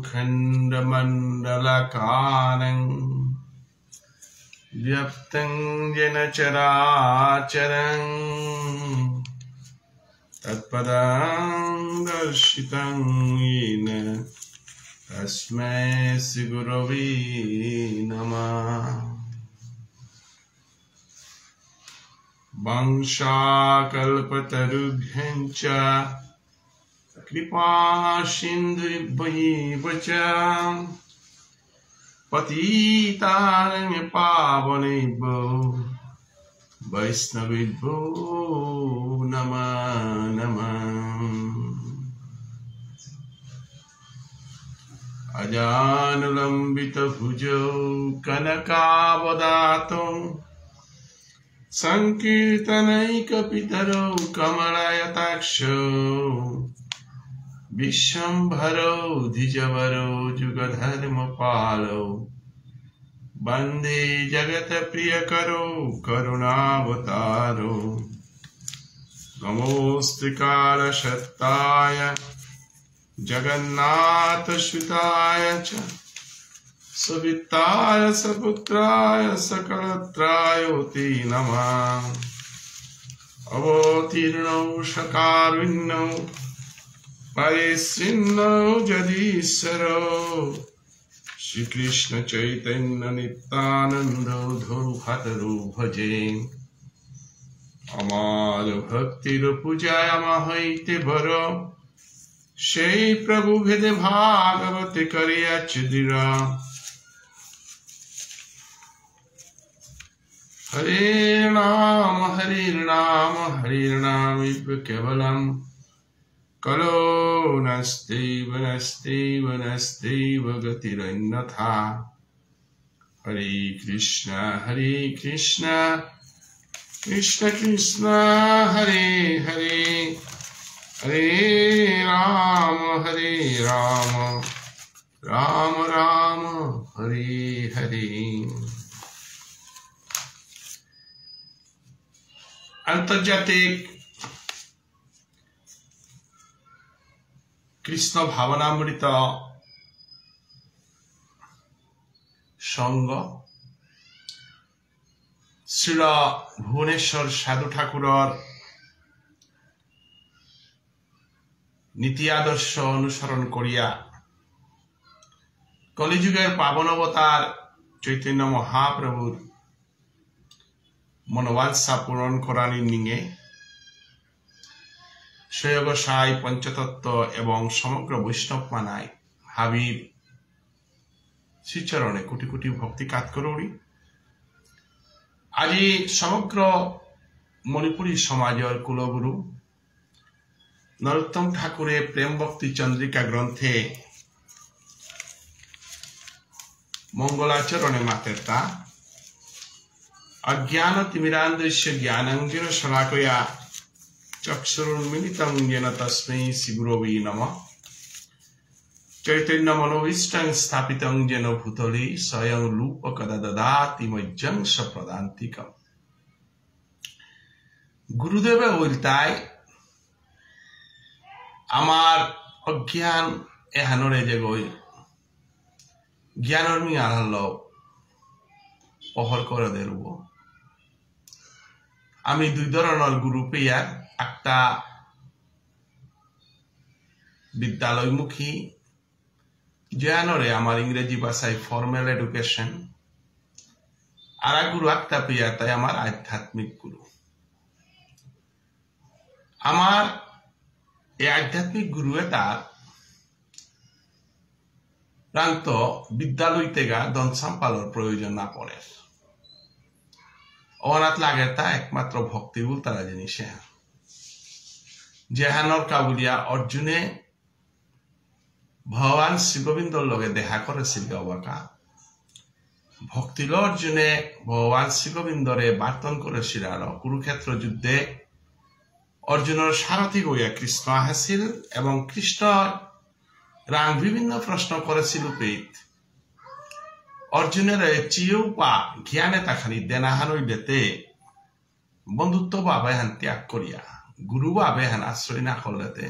खण्डमण्डलकारं व्याप्तं येन चराचरं तत्पदं दर्शितं येन तस्मै श्रीगुरवे नमः। वंशाकल्पतरुभ्यश्च कृपासिन्धुभ्यैव च पतितानां पावनेभ्यो वैष्णवेभ्यो नमो नमः। अजानुलम्बितभुजौ कनकावदातौ संकीर्तनैकपितरौ कमलायताक्षौ विश्वम्भरौ द्विजवरौ जुगधर्मपालौ वन्दे जगत्प्रियकरौ करुणावतारौ। नमोऽस्तु कालसत्ताय जगन्नाथसुताय च सुवित्ताय सपुत्राय सकलत्राय ते नमः। अवतीर्णौ सकारुण्यौ परिच्छिन्नौ जगदीश्वरौ श्रीकृष्ण चैतन्य नित्यानंद धूर्धरो भजे। আমার ভক্তির পূজায় হইতে বড় সেই প্রভু ভেদে ভাগবতে করিয়াছে দৃঢ়। हरे नाम केवलम कलो नस्त्यैव नस्त्यैव गतिरन्यथा। हरे कृष्ण कृष्ण कृष्ण हरे हरे हरे राम राम राम हरे हरे। আন্তর্জাতিক কৃষ্ণ ভাবনামৃত সংঘ শ্রীল ভুবনেশ্বর সাধু ঠাকুরর নীতি আদর্শ অনুসরণ করিয়া কলিযুগের পাবন অবতার চৈতন্য মহাপ্রভুর মনোবাঞ্ছা পূরণ করার নিমিত্তে সৈয়গসাই পঞ্চতত্ত্ব এবং সমগ্র বৈষ্ণব মানায় হাবিব শ্রীচরণে কোটি কোটি ভক্তি কাজ করি। আজি সমগ্র মণিপুরী সমাজের কুলগুরু নরোত্তম ঠাকুরের প্রেম ভক্তি চন্দ্রিকা গ্রন্থে মঙ্গলাচরণে মাতেরতা अज्ञान तिमिरान्धस्य ज्ञानाञ्जन शलाकया चक्षुरुन्मीलितं येन तस्मै श्रीगुरवे नमः। चैतन्य मनोभीष्टं स्थापितं येन भूतले स्वयं रूपकदा ददाति मह्यं सप्रदान्तिकम्। गुरुदेव बोलताय आमार अज्ञान एहानरे जे गई ज्ञानर मी आनलो पहर करे देरब। আমি দুই ধরনের গুরু পেয়ার, একটা বিদ্যালয়মুখী জ্ঞানরে আমার ইংরেজি ভাষায় ফর্মাল এডুকেশন, আর এক গুরু একটা পেয়ার তাই আমার আধ্যাত্মিক গুরু। আমার এই আধ্যাত্মিক গুরু তার প্রান্ত বিদ্যালয় থেকে ধন সম্পাদনের প্রয়োজন না পড়ে। অনাথ লাগে তা একমাত্র ভক্তি বল তারা জিনিস যেহানর কাবুলিয়া অর্জুনে ভগবান শ্রীগোবিন্দর লগে দেখা করেছিল অবাকা। ভক্তিল অর্জুনে ভগবান শ্রীগোবিন্দরে বার্তন করেছিল আর কুরুক্ষেত্র যুদ্ধে অর্জুনের সারথি গইয়া কৃষ্ণ আসিল এবং কৃষ্ণ রাং বিভিন্ন প্রশ্ন করেছিল পেত। অর্জুনের চিউপা জ্ঞানে তাখানি দেনাহানই দেতে বন্ধুত্ব ভাবে হান ত্যাগ করিয়া গুরু ভাবে হান আশ্রয় না করলেতে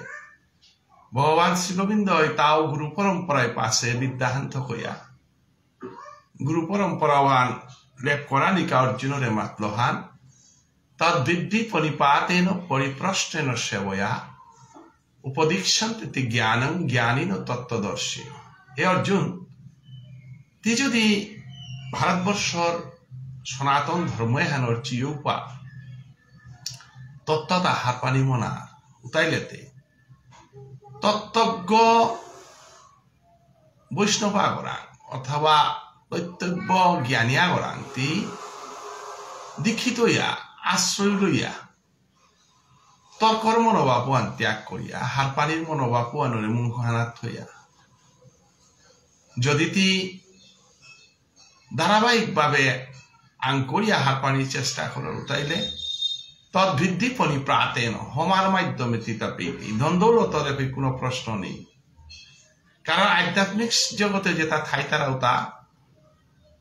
ভগবান শ্রীগোবিন্দ তাও গুরু পরম্পরায় পাশে বিদ্যাহান্ত কইয়া গুরু পরম্পরাবান লেপ করানিকা অর্জুনরে মাতলহান তদ্বিদ্ধি পরিপাতেন পরিপ্রষ্টেন সেবয়া উপদীক্ষন্তি জ্ঞানং জ্ঞানীন তত্ত্বদর্শী। হে অর্জুন, তুই যদি ভারতবর্ষর সনাতন ধর্ম এহানোর চিউপা তত্ত্বতা হারপানি মনা উতাইলেতে তত্ত্বজ্ঞ বৈষ্ণবা গরাং অথবা তৈতব্য জ্ঞানিয়া গরাং তি দীক্ষিত হইয়া আশ্রয় লইয়া তর্কর মনোভাবান ত্যাগ করিয়া হারপানির মনোভাবানরে মুখহানাত হইয়া যদি তি ধারাবাহিকভাবে আঙ্করিয়া হারপানির চেষ্টা করার তাইলে তদ্বৃদ্ধি পরিপ্রাতেন হমার মাধ্যমে তিতা পেয়ে ধন্দৌলতরে কোনো প্রশ্ন নেই। কারণ আধ্যাত্মিক জগতে যেটা থাই তারাও তা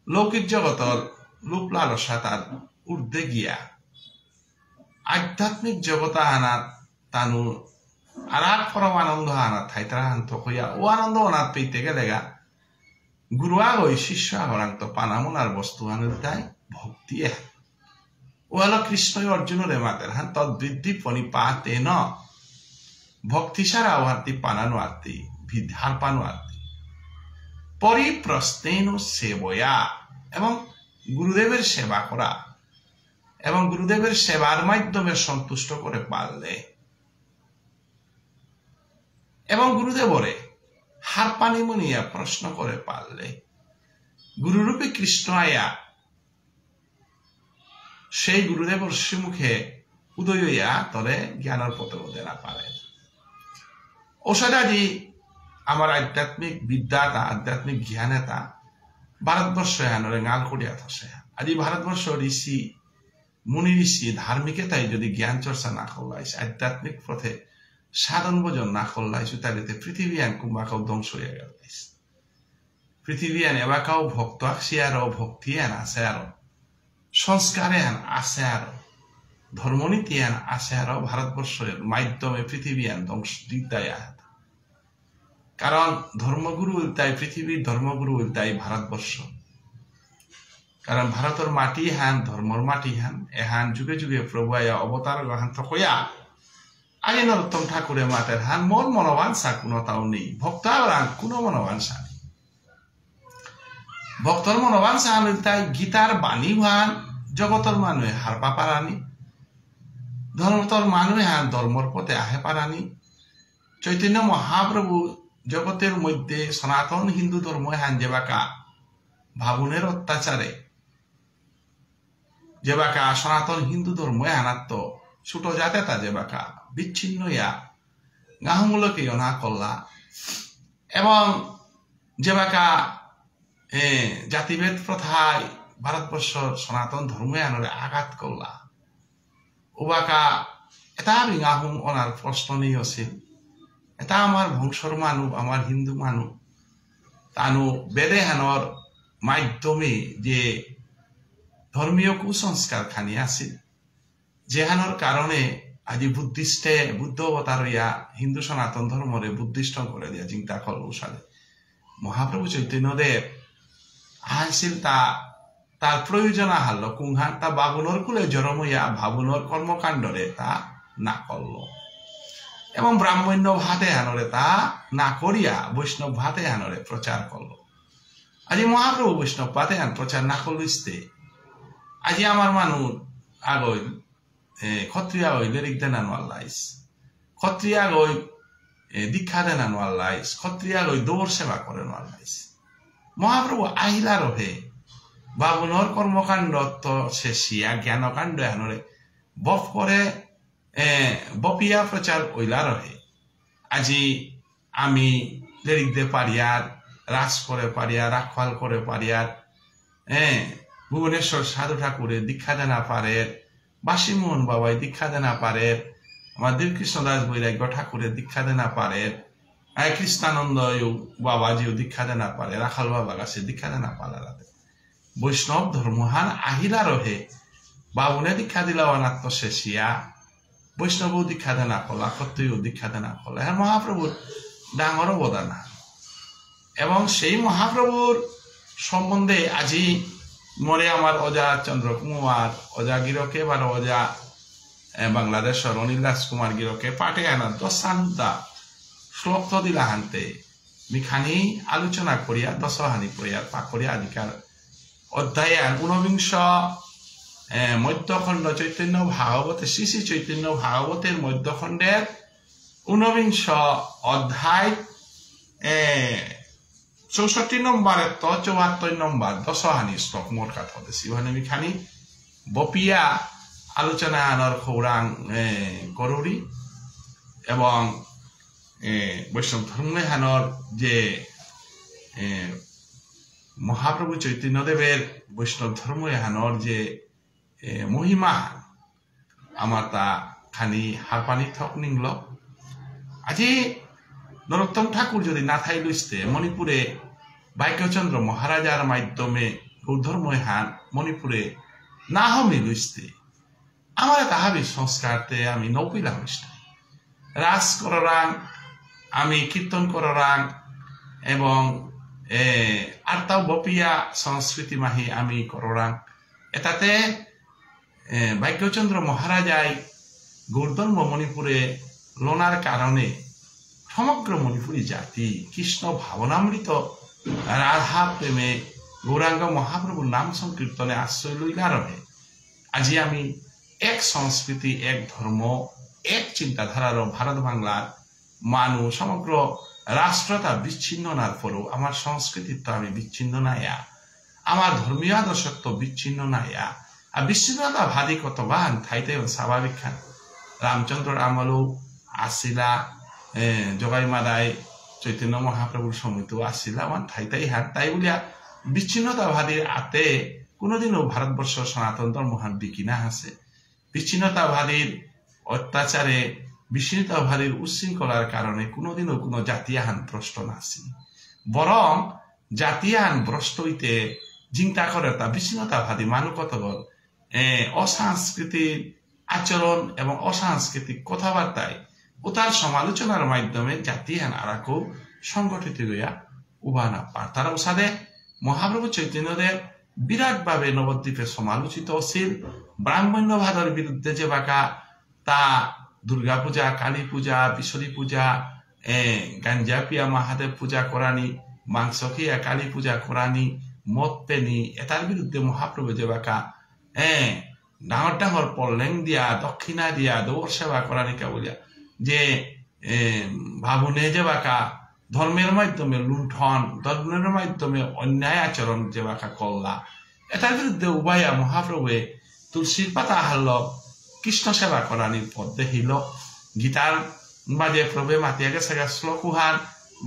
লৌকিক জগতর লোপ লালসা তার ঊর্ধ্বে গিয়া আধ্যাত্মিক জগতা আনাত তানু আর পরম আনন্দ আনাত থাই তারা আন্ত হইয়া ও আনন্দ অনাথ পেতে গেলে গা গুরু আগই শিষ্য আগরান্ত পানামনার বস্তু আনুর তাই ভক্তি ও হলো কৃষ্ণ অর্জুনরে মাতের হান তদ্বৃদ্ধি পরিপাতে ন ভক্তি সারা ওহাতি পানানো আর্তি ভিধার পানো আর্তি পরিপ্রস্তেন সেবয়া এবং গুরুদেবের সেবা করা এবং গুরুদেবের সেবার মাধ্যমে সন্তুষ্ট করে পারলে এবং গুরুদেবরে হার পানি মনিয়া প্রশ্ন করে পারলে গুরুরূপে কৃষ্ণ আয়া সেই গুরুদেবর শ্রীমুখে উদয় হইয়া তলে জ্ঞানের পথে হতে না পারে। ওষাদাজি আমার আধ্যাত্মিক বিদ্যাতা আধ্যাত্মিক জ্ঞানেতা ভারতবর্ষ আনরে গাল করিয়া থাসে। আজি ভারতবর্ষ ঋষি মুনি ঋষি ধার্মিকতাই যদি জ্ঞান চর্চা না করলাইছে আধ্যাত্মিক পথে সাধন ভোজন না করলাইছে তাহলে পৃথিবী আন কুম্বাকাও ধ্বংস হয়ে গেল। পৃথিবী আন এবাকাও ভক্ত আসি আরো ভক্তি আন আছে আরো সংস্কারে আন আছে আরো ধর্মনীতি আন আছে আরো ভারতবর্ষের মাধ্যমে পৃথিবী আন ধ্বংস দিকদায় আহ। কারণ ধর্মগুরু তাই পৃথিবীর ধর্মগুরু তাই ভারতবর্ষ। কারণ ভারতের মাটি হান ধর্মর মাটি হান এহান যুগে যুগে প্রভু আয়া অবতার গ্রহান্ত হইয়া আগে নরোত্তম ঠাকুরের মাতের হান মোর মনোবাঞ্ছা কোনো তাও নেই ভক্ত আর কোনো মনোবাঞ্ছা নেই। ভক্তর মনোবাঞ্ছা আন তাই গীতার বাণী হান জগতর মানুহে হারপা পারানি ধর্মতর মানুহে হান ধর্মর পথে আহে পারানি। চৈতন্য মহাপ্রভু জগতের মধ্যে সনাতন হিন্দু ধর্ম হান যেবাকা ভাবুনের অত্যাচারে যেবাকা সনাতন হিন্দু ধর্ম হানাত্ম ছোট জাতে তা যেবাকা বিচ্ছিন্ন ইয়া গাহমূলকে অনা করলা এবং যেবাকা জাতিভেদ প্রথায় ভারতবর্ষ সনাতন ধর্ম আনরে আঘাত করলা ওবাকা এটা বিঙাহুম অনার প্রশ্ন নেই আছিল। এটা আমার বংশর মানুষ আমার হিন্দু মানুষ তানু বেদে হানর মাধ্যমে যে ধর্মীয় কুসংস্কার খানি আছিল যেহানোর কারণে আজি বুদ্ধিস্টে বুদ্ধ অবতার হইয়া হিন্দু সনাতন ধর্মরে বুদ্ধিষ্ট করে দিয়া চিন্তা করল সালে মহাপ্রভু চৈতন্যদেব আহাছিল তার প্রয়োজন আহাল কুংহান তা বাবুনর কুলে জরম হইয়া ভাবুনর কর্মকাণ্ডরে তা না করল এবং ব্রাহ্মণ্য ভাতে হানরে তা না করিয়া বৈষ্ণব ভাতে হানরে প্রচার করল। আজি মহাপ্রভু বৈষ্ণব ভাতে হান প্রচার না করল ইস্তে আজি আমার মানুষ আগই ক্ষত্রিয়া হই লিরিক দেন আনওয়াল্লাইস ক্ষত্রিয়া হই দীক্ষা দেন আনওয়াল্লাইস ক্ষত্রিয়া হই দৌড় সেবা করেন আল্লাইস। মহাপ্রভু আহিলা রহে বাবুনর কর্মকাণ্ড শেষিয়া জ্ঞানকাণ্ড হানরে বফ করে বপিয়া প্রচার ওইলা রহে। আজি আমি লিরিক দে পারিয়ার রাজ করে পারিয়ার রাখওয়াল করে পারিয়ার ভুবনেশ্বর সাধু ঠাকুরে দীক্ষা দেনা পারে বাসীমোহন বাবাই দীক্ষা দেনা পারে আমার দেবকৃষ্ণ দাস বৈরাগ্য ঠাকুরের দীক্ষা দেনা পারে কৃষ্ণানন্দ বাবাজিও দীক্ষা দেনা পারে রাখাল বাবা গাছে দীক্ষা দেনা পালারাতে বৈষ্ণব ধর্মহান আহিলা রহে বাবুনে দীক্ষা দিলা অনাত্ম শেষিয়া বৈষ্ণৱ দীক্ষা দানা কলা সত্যও দীক্ষা দানা কলা হ্যাঁ মহাপ্রভুর ডাঙর অবদান এবং সেই মহাপ্রভুর সম্বন্ধে আজি মরে আমার অজা চন্দ্রকুমার অজা গিরকে বা অজা বাংলাদেশের অনিল রাজকুমার গিরকে পাঠে আনা দশানুদা শ্লোক দিলা হানতে মিখানি আলোচনা করিয়া দশহানি করিয়া পাকরিয়া আদিকার অধ্যায়ান ঊনবিংশ মধ্যখণ্ড চৈতন্য ভাগবতে শ্রী শ্রী চৈতন্য ভাগবতের মধ্যখণ্ডের ঊনবিংশ অধ্যায় 64 নম্বরের তো 74 নম্বর দশহানি শ্লোক মোট কথা হতেছি ওখানে মিখানি বপিয়া আলোচনা আনার খৌরাং করুরি এবং বৈষ্ণব ধর্মহানর যে মহাপ্রভু চৈতন্যদেবের বৈষ্ণব ধর্মহানর যে মহিমা আমার তা খানি হারপানি থক নিংল আজি নরোত্তম ঠাকুর যদি না থাই লইতে মণিপুরে ভাগ্যচন্দ্র মহারাজার মাধ্যমে গৌধর্মহান মণিপুরে না হমি লইতে আমার তাহাবি সংস্কারতে আমি নৌপিলা হইতে রাস কররাং আমি কীর্তন কররাং এবং আরতাও বপিয়া সংস্কৃতি মাহি আমি কররাং এটাতে ভাগ্যচন্দ্র মহারাজাই গৌরধর্ম মণিপুরে লোনার কারণে সমগ্র মণিপুরী জাতি কৃষ্ণ ভাবনামৃত রাধা প্রেমে গৌরাঙ্গ মহাপ্রভুর নাম সংকীর্তনে আশ্রয় লইলা রহে আজি আমি এক সংস্কৃতি এক ধর্ম এক চিন্তাধারার ভারত বাংলার মানুষ সমগ্র রাষ্ট্রতা বিচ্ছিন্ন নার পরেও আমার সংস্কৃতিত্ব আমি বিচ্ছিন্ন নাইয়া আমার ধর্মীয় আদর্শত্ব বিচ্ছিন্ন নাইয়া আর বিচ্ছিন্নতা ভাদি কতবান থাইতে স্বাভাবিক খান রামচন্দ্র আমলও আসিলা জগাই মাদাই চৈতন্য মহাপ্রভুর সমিত আসিলা আমার ঠাইতাই হাত তাই বলিয়া বিচ্ছিন্নতাবাদীর আতে কোনোদিনও ভারতবর্ষ সনাতন ধর্মহান বিকিনা আছে বিচ্ছিন্নতাবাদীর অত্যাচারে বিচ্ছিন্নতাবাদীর উচ্ছৃঙ্খলার কারণে কোনোদিনও কোনো জাতিয়াহান ভ্রষ্ট নাসি বরং জাতিয়াহান ভ্রষ্ট হইতে চিন্তা করে তা বিচ্ছিন্নতাবাদী মানুকতগর অসাংস্কৃতিক আচরণ এবং অসাংস্কৃতিক কথাবার্তায় ও তার সমালোচনার মাধ্যমে জাতিয়াহান আরাকও সংগঠিত হইয়া উবানা পার তারা সাথে মহাপ্রভু চৈতন্যদেব বিরাটভাবে নবদ্বীপে সমালোচিত ছিল ব্রাহ্মণ্যবাদের বিরুদ্ধে যে বাঁকা তা দুর্গা পূজা কালী পূজা বিশ্বরী পূজা গাঞ্জা পিয়া মহাদেব পূজা করানি মাংস খেয়া কালী পূজা করানি মদ পেনি এটার বিরুদ্ধে মহাপ্রভু যে বাঁকা ডাঙর ডাঙর পল্লেং দিয়া দক্ষিণা দিয়া দৌড় সেবা করানি কা বলিয়া যে ভাবনে যে বাঁকা ধর্মের মাধ্যমে লুণ্ঠন ধর্মের মাধ্যমে অন্যায় আচরণ যে বাঁকা করলা এটার বিরুদ্ধে উভয়া মহাপ্রভুয়ে তুলসীর পাতা হারল কৃষ্ণ সেবা করানির পথ দেখিল গীতার বাজে প্রভে মাতিয়া গেছে শ্লোক উহান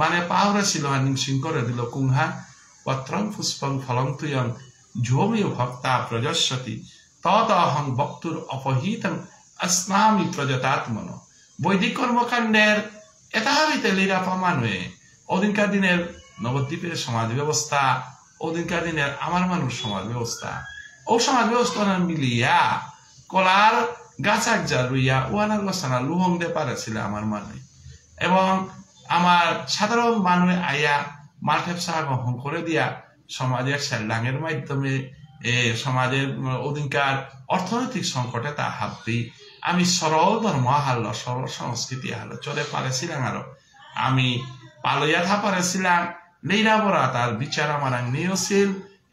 মানে পাহরে ছিল নিংসিং করে দিল কুংহা পত্রং পুষ্পং ফলং তুয়ং ঝোমীয় ভক্তা প্রজস্বতী ততহং ভক্তুর অপহিতং अस्नामी प्रजतात्मन বৈদিক কর্মকাণ্ডের এতাহাবিতে লীরা মানুয়ে ওদিনকার দিনের নবদ্বীপের সমাজ ব্যবস্থা ওদিনকার দিনের আমার মানুষ সমাজ ব্যবস্থা ও সমাজ ব্যবস্থা মিলিয়া কলার গাছাক যা রইয়া ওয়ানার গোসানা লুহং দে পারেছিল আমার মানে এবং আমার সাধারণ মানুষ আইয়া মাঠে সাহা গ্রহণ করে দিয়া সমাজের সেলডাঙের মাধ্যমে সমাজের ওদিনকার অর্থনৈতিক সংকটে তা হাবি আমি সরল ধর্ম হারল সরল সংস্কৃতি হারল চলে পারেছিলাম আরো আমি পালইয়া থা পারেছিলাম লেইরা বরা তার বিচার আমার নিয়েছিল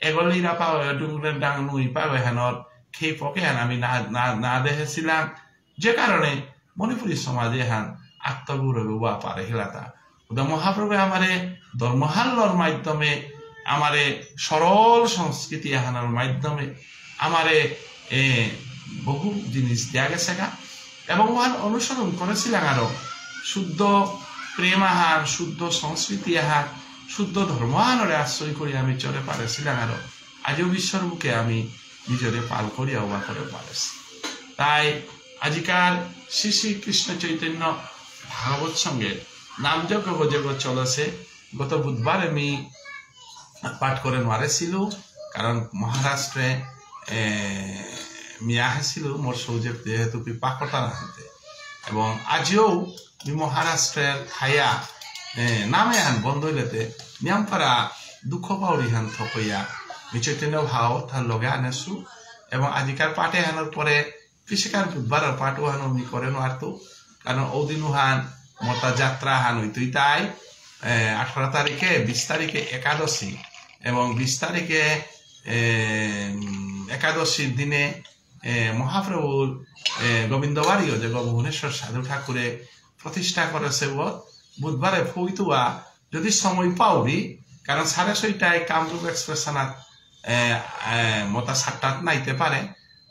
এগো লেইরা পাওয়া ডুংরের ডাং নুই পাওয়া হেনর খেয়ে পকে হেন আমি না দেখেছিলাম যে কারণে মণিপুরী সমাজে হান আত্মগৌরবে উবা পারে হিলাতা মহাপ্রভু আমারে ধর্মহাল্লর মাধ্যমে আমারে সরল সংস্কৃতি হানার মাধ্যমে আমারে বহু জিনিস দেয়া গেছে গা এবং ওহান অনুসরণ করেছিলাম আরো শুদ্ধ প্রেম আহার শুদ্ধ সংস্কৃতি আহার শুদ্ধ ধর্ম আহারে আশ্রয় করি আমি চলে পারেছিলাম আরো আজও বিশ্বর বুকে আমি নিজরে পাল করিয়া উবা করে পারেছি তাই আজিকার শ্রী শ্রী কৃষ্ণ চৈতন্য ভাগবত সঙ্গে নামযজ্ঞ ভোজগ চলেছে গত বুধবার আমি পাঠ করে মারেছিল কারণ মহারাষ্ট্রে মিয়া আসছিল মোর সৌজেব যেহেতু পাকটা নাহাতে এবং আজও মহারাষ্ট্রের থাইয়া নামে হান বন্ধ হইলেতে নিয়ামপারা দুঃখ পাউরি হান থকইয়া চৈতন্য ভাও তার লগে আনেছু এবং আজিকার পাটে হানোর পরে কৃষিকার বুধবার পাটও হানো মি করেন আর তো কারণ ওদিনও হান মতা যাত্রা হান হইতই তাই 18 তারিখে 20 তারিখে একাদশী এবং 20 তারিখে একাদশীর দিনে মহাপ্রভুর গোবিন্দবাড়িও যে ভুবনেশ্বর সাধু ঠাকুরে প্রতিষ্ঠা করেছে বুধবারে ফইতুয়া যদি সময় পাওরি কারণ 6:30টায় কামরূপ এক্সপ্রেশনাত মতা 7টাত নাইতে পারে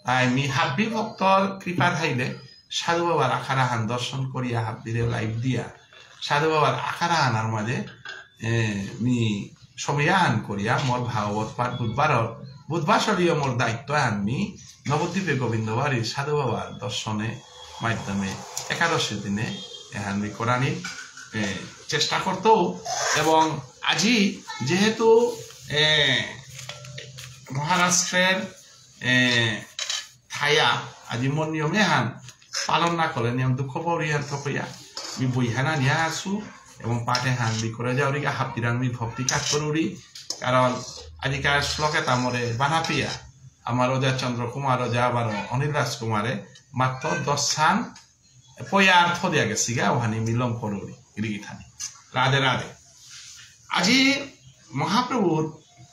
তাই মি হাব্বি ভক্তর কৃপা থাইলে সাধু বাবার আখাড়া হান দর্শন করিয়া হাব্বিরে লাইভ দিয়া সাধু বাবার আখাড়া হানার মাঝে মি সময়ান করিয়া মোর ভাগবত পাঠ বুধবার সরিয়ে মোর দায়িত্ব আনমি নবদ্বীপে গোবিন্দবাড়ির সাধু বাবার দর্শনে মাধ্যমে একাদশীর দিনে এহানমি করানি চেষ্টা করত এবং আজি যেহেতু মহারাষ্ট্রের থাইয়া আজি মোর নিয়মে হান পালন না করে নিয়ম দুঃখ পরিহার থকইয়া মি বইহানা নিয়া আসু এবং পাঠে হান বি করে যাওরিকা হাপিরান মি ভক্তি কাজ করুরি কারণ আজিকার শ্লোকে তামরে বানাপিয়া আমার অজা চন্দ্র কুমার অজা আবার অনিল রাজকুমারে মাত্র 10 সান পয়া অর্থ দিয়া গেছি গা ওহানি মিলম করুরি গিরিগিথানি রাধে রাধে আজি মহাপ্রভুর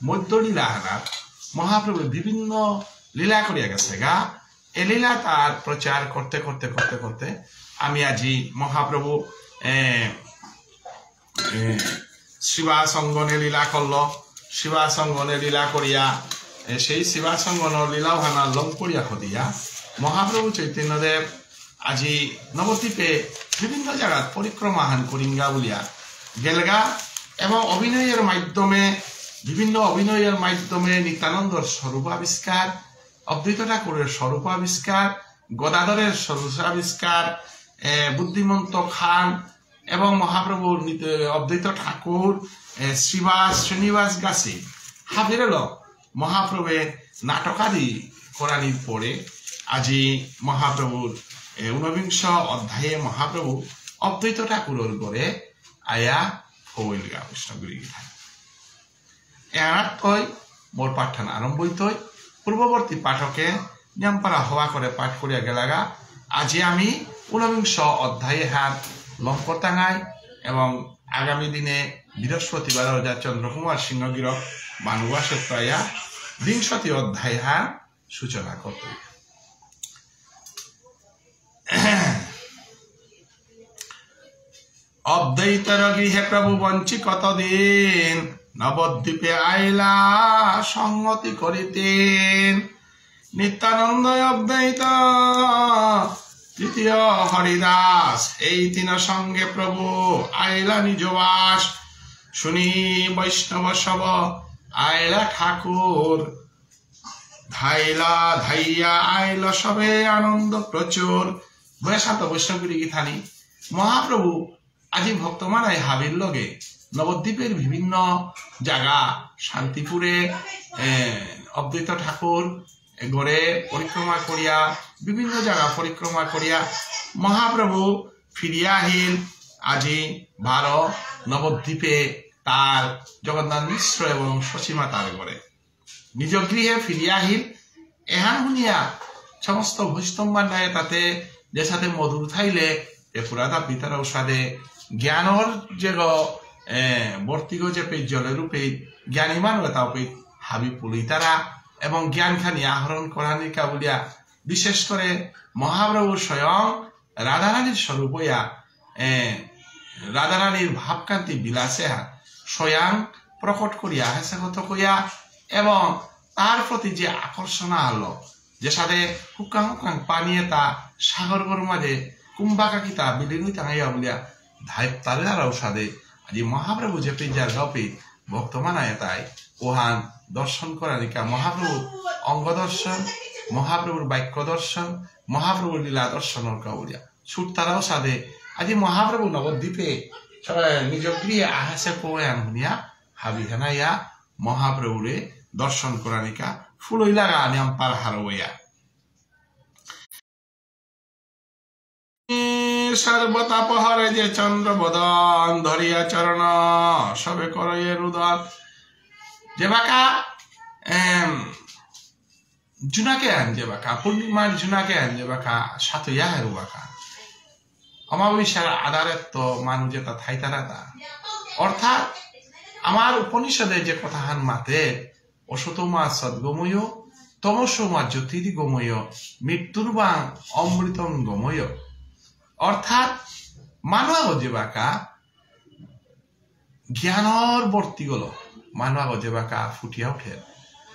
মধ্যলীলা হানার মহাপ্রভুর বিভিন্ন লীলা করিয়া গেছে গা এ লীলা তার প্রচার করতে করতে করতে করতে আমি আজি মহাপ্রভু শিবাসঙ্গনে লীলা করল শিবাসঙ্গনে লীলা করিয়া সেই শিবাসঙ্গনের লীলাও হানা লং করিয়া খদিয়া মহাপ্রভু চৈতন্যদেব আজি নবদ্বীপে বিভিন্ন জায়গাত পরিক্রমা হান করিঙ্গা বলিয়া গেলগা এবং অভিনয়ের মাধ্যমে বিভিন্ন অভিনয়ের মাধ্যমে নিত্যানন্দর স্বরূপ আবিষ্কার অদ্বৈত ঠাকুরের স্বরূপ আবিষ্কার গদাধরের স্বরূপ আবিষ্কার বুদ্ধিমন্ত খান এবং মহাপ্রভুর অদ্বৈত ঠাকুর শ্রীনিবাস গাছি হাবিরেল মহাপ্রভুর নাটকাদি করানির পরে আজি মহাপ্রভুর 19 অধ্যায়ে মহাপ্রভু অদ্বৈত ঠাকুরের গড়ে আয়া হইলগা কৃষ্ণগুরি গীতা এর তৈ মোর পাঠন আরম্ভ হইতই পূর্ববর্তী পাঠকে নিয়মপারা হওয়া করে পাঠ করিয়া গেলাগা আজি আমি 19 অধ্যায়ে হাত লঙ্কতাঙাই এবং আগামী দিনে বৃহস্পতিবার অজা চন্দ্রকুমার সিংহগির মানুবাসে প্রায়া 20 অধ্যায় হাত সূচনা করত অদ্বৈতর গৃহে প্রভু বঞ্চি কতদিন নবদ্বীপে আইলা সংগতি করিতেন নিত্যানন্দ অদ্বৈত তৃতীয় হরিদাস এই তিন সঙ্গে প্রভু আইলা নিজবাস শুনি বৈষ্ণব সব আইলা ঠাকুর ধাইয়া আইল সবে আনন্দ প্রচুর বৈশান্ত বৈষ্ণবগিরি গীতানি মহাপ্রভু আজি ভক্তমানায় হাবির লগে নবদ্বীপের বিভিন্ন জায়গা শান্তিপুরে অদ্বৈত ঠাকুর গড়ে পরিক্রমা করিয়া বিভিন্ন জায়গা পরিক্রমা করিয়া মহাপ্রভু ফিরিয়া আহিল আজি 12 নবদ্বীপে তার জগন্নাথ মিশ্র এবং শশীমা তার গড়ে নিজ গৃহে ফিরিয়া আহিল এহান শুনিয়া সমস্ত বৈষ্ণবান্নায় তাতে যে সাথে মধুর থাইলে এ পুরাদা পিতার ঔষধে জ্ঞানর যে বর্তিগ যে পে জলের রূপে জ্ঞানী মানুষ তাও হাবি পুলি তারা এবং জ্ঞান খানি আহরণ করানিকা বলিয়া বিশেষ করে মহাপ্রভু স্বয়ং রাধারানীর স্বরূপ হইয়া রাধারানীর ভাবকান্তি বিলাসে স্বয়ং প্রকট করিয়া হেসে কত কইয়া এবং তার প্রতি যে আকর্ষণ হলো যে সাথে হুকাং হুকাং পানিয়ে তা সাগর মাঝে কুম্ভাকাকিতা বিলীন টাঙাইয়া বলিয়া ধাই তার সাথে আজি মহাপ্রভু যে পিজার গপি ভক্তমানায় তাই ওহান দর্শন করানিকা মহাপ্রভুর অঙ্গ দর্শন মহাপ্রভুর বাক্য দর্শন মহাপ্রভুর লীলা দর্শনের কাউরিয়া ছুট তারাও সাধে আজি মহাপ্রভু নবদ্বীপে নিজ গৃহে আহাসে পয়ান শুনিয়া হাবি হানাইয়া মহাপ্রভুরে দর্শন করানিকা ফুলইলাগা নিয়ম পার হারোয়া সর্বতাপহরে যে চন্দ্র বদন ধরিয়া চরণ সবে করে রুদন যে বাকা জুনাকে আন যে বাকা পূর্ণিমার জুনাকে আন যে বাকা সাতইয়া হেরু বাকা অমাবস্যার আধারে তো মানুষ যেটা থাইতারাতা অর্থাৎ আমার উপনিষদে যে কথাহান মাতে অসতমা সদ্গময় তমসমা জ্যোতির গময় মৃত্যুর বা অমৃতম গময় অর্থাৎ মানুষ যে বাকা জ্ঞানর ভর্তি গলো মানুষ যে বাকা ফুটিয়া উঠে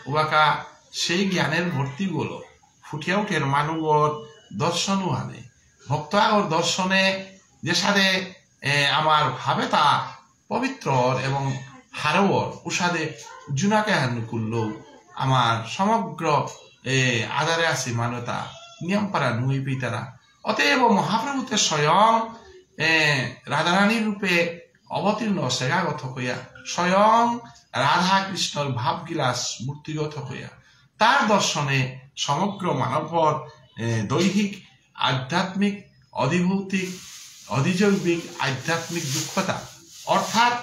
ওবাকা সেই জ্ঞানের ভর্তি গলো ফুটিয়া উঠে মানুষর দর্শনও আনে ভক্ত আগর দর্শনে যে সাথে আমার ভাবে তা পবিত্র এবং হারওর উষাদে জুনাকে হানু করলেও আমার সমগ্র আধারে আছে মানতা নিয়ম পারা নুই পিতারা অতএব মহাপ্রভুতে স্বয়ং রাধারানীর রূপে অবতীর্ণ সেগাগত হইয়া স্বয়ং রাধা কৃষ্ণর ভাববিলাস মূর্তিগত হইয়া তার দর্শনে সমগ্র মানবর দৈহিক আধ্যাত্মিক অধিভৌতিক অধিজৈবিক আধ্যাত্মিক দুঃখতা অর্থাৎ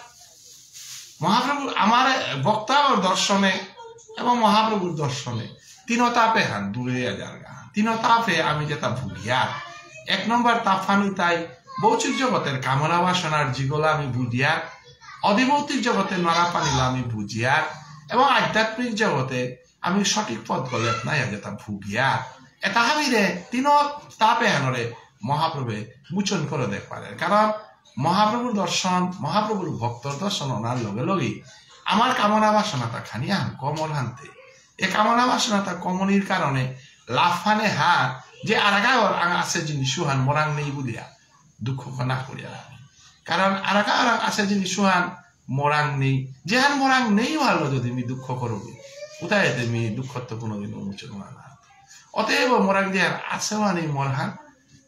মহাপ্রভুর আমার বক্তার দর্শনে এবং মহাপ্রভুর দর্শনে তিনতাপে হান দূরে জায়গা তিনতাপে আমি যেটা ভুগিয়া এক নম্বর তাফানি তাই ভৌতিক জগতের কামনা বাসনার জিগলা আমি বুঝিয়া অধিভৌতিক জগতের নড়া পানিলা আমি বুঝিয়া এবং আধ্যাত্মিক জগতে আমি সঠিক পথ গলে নাই যেটা ভুগিয়া এটা হাবিরে তিন তাপে হানরে মহাপ্রভে মোচন করে দেখ পারে কারণ মহাপ্রভুর দর্শন মহাপ্রভুর ভক্তর দর্শন ওনার লগে লগে আমার কামনা বাসনাটা খানি আন কমল হানতে এ কামনা বাসনাটা কমলির কারণে লাফানে হা যে আরাগাওর আছে জিনিস সুহান মরাং নেই বুলিয়া দুঃখ না করিয়া আমি কারণ আরাগাওর আছে জিনিস সুহান মরাং নেই যেহান মরাং নেই ভালো যদি আমি দুঃখ করবি কোথায় তুমি দুঃখ তো কোনোদিন উন্মোচন না অতএব মরাং যেহান আছে মানে মরহান